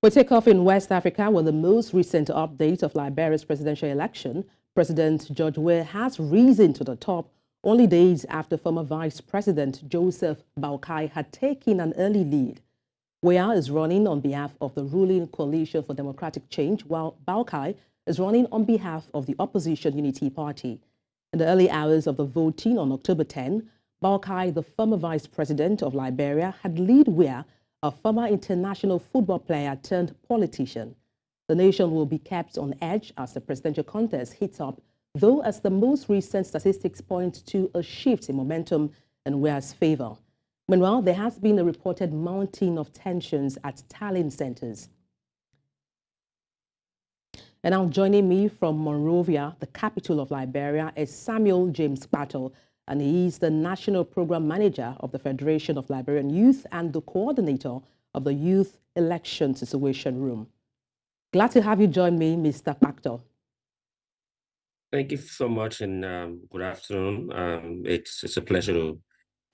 We take off in West Africa with the most recent update of Liberia's presidential election. President George Weah has risen to the top only days after former Vice President Joseph Boakai had taken an early lead. Weah is running on behalf of the ruling Coalition for Democratic Change, while Boakai is running on behalf of the opposition Unity Party. In the early hours of the voting on October 10, Boakai, the former Vice President of Liberia, had led Weah, a former international football player turned politician. The nation will be kept on edge as the presidential contest heats up, though as the most recent statistics point to a shift in momentum in Weah's favor. Meanwhile, there has been a reported mounting of tensions at tallying centers. And now joining me from Monrovia, the capital of Liberia, is Samuel James Pato, and he is the National Program Manager of the Federation of Liberian Youth and the coordinator of the Youth Election Situation Room. Glad to have you join me, Mr. Pato. Thank you so much, and good afternoon. It's a pleasure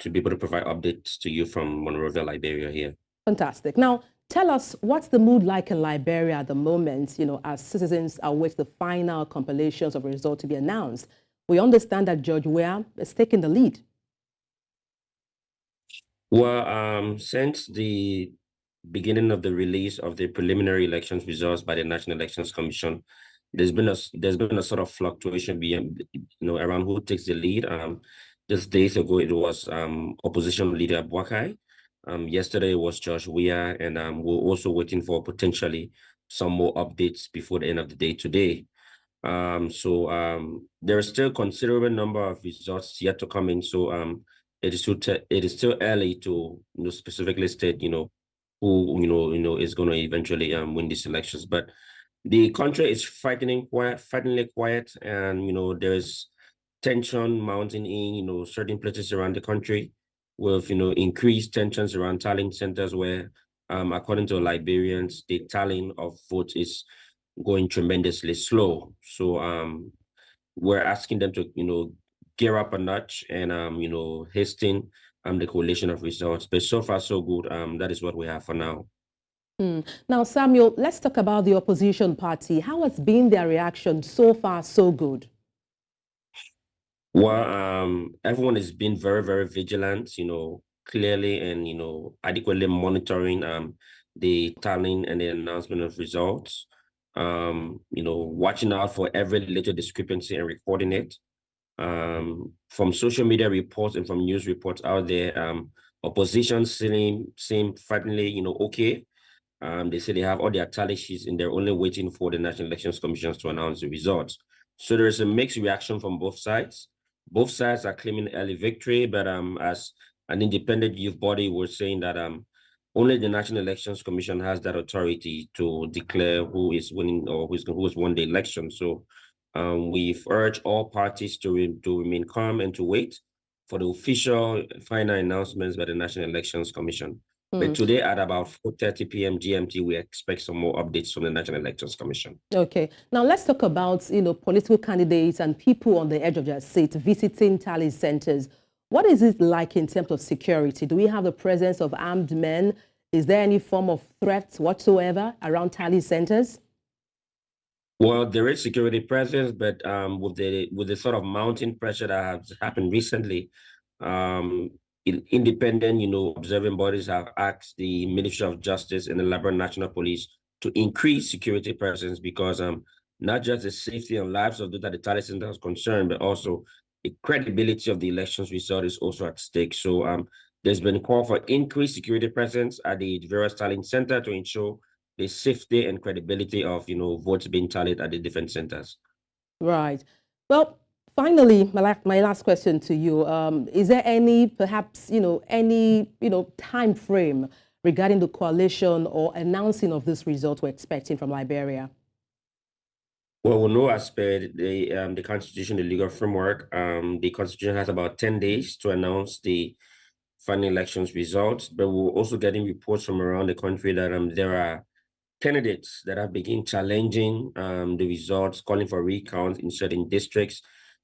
to be able to provide updates to you from Monrovia, Liberia here. Fantastic. Now, tell us, what's the mood like in Liberia at the moment, as citizens await the final compilations of results to be announced? We understand that George Weah is taking the lead. Well, since the beginning of the release of the preliminary elections results by the National Elections Commission, there's been a sort of fluctuation around who takes the lead. Just days ago it was opposition leader Boakai. Yesterday it was George Weah, and we're also waiting for potentially some more updates before the end of the day today. There is still a considerable number of results yet to come in. So it is still early to specifically state who is going to eventually win these elections. But the country is frighteningly quiet, and there is tension mounting in certain places around the country, with increased tensions around tallying centers where, according to Liberians, the tallying of votes is going tremendously slow. So we're asking them to gear up a notch and hasten the collation of results. But so far so good. That is what we have for now. Now, Samuel, let's talk about the opposition party. How has been their reaction? So far so good? Well, everyone has been very, very vigilant, clearly and adequately monitoring the tallying and the announcement of results. Watching out for every little discrepancy and recording it. From social media reports and from news reports out there, opposition seem frighteningly, okay. They say they have all their tally sheets and they're only waiting for the National Elections Commission to announce the results. So there's a mixed reaction from both sides. Both sides are claiming early victory, but as an independent youth body, we're saying that only the National Elections Commission has that authority to declare who is winning or who has won the election. So we've urged all parties to remain calm and to wait for the official final announcements by the National Elections Commission. But today at about 4:30 p.m. GMT, we expect some more updates from the National Elections Commission. Okay. Now let's talk about, political candidates and people on the edge of their seat visiting tally centers. What is it like in terms of security? Do we have the presence of armed men? Is there any form of threat whatsoever around tally centers? Well, there is security presence, but with the sort of mounting pressure that has happened recently, independent, observing bodies have asked the Ministry of Justice and the Liberia National Police to increase security presence because not just the safety and lives of those at the tally center is concerned, but also the credibility of the elections result is also at stake. So there's been a call for increased security presence at the various tallying center to ensure the safety and credibility of votes being tallied at the different centers. Right. Well, finally, my last question to you: is there any, perhaps, time frame regarding the coalition or announcing of this result we're expecting from Liberia? Well, we know as per the Constitution, the legal framework, the Constitution has about 10 days to announce the final elections results, but we're also getting reports from around the country that there are candidates that have begun challenging the results, calling for recounts in certain districts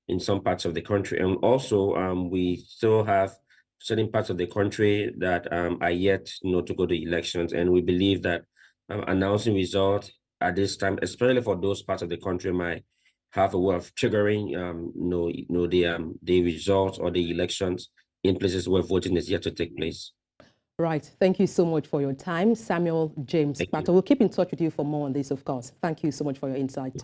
in some parts of the country. And also, we still have certain parts of the country that are yet to go to elections. And we believe that announcing results at this time, especially for those parts of the country might have a way of triggering the results or the elections in places where voting is yet to take place. Right. Thank you so much for your time, Samuel James Thank you. Pato. We'll keep in touch with you for more on this, of course. Thank you so much for your insight.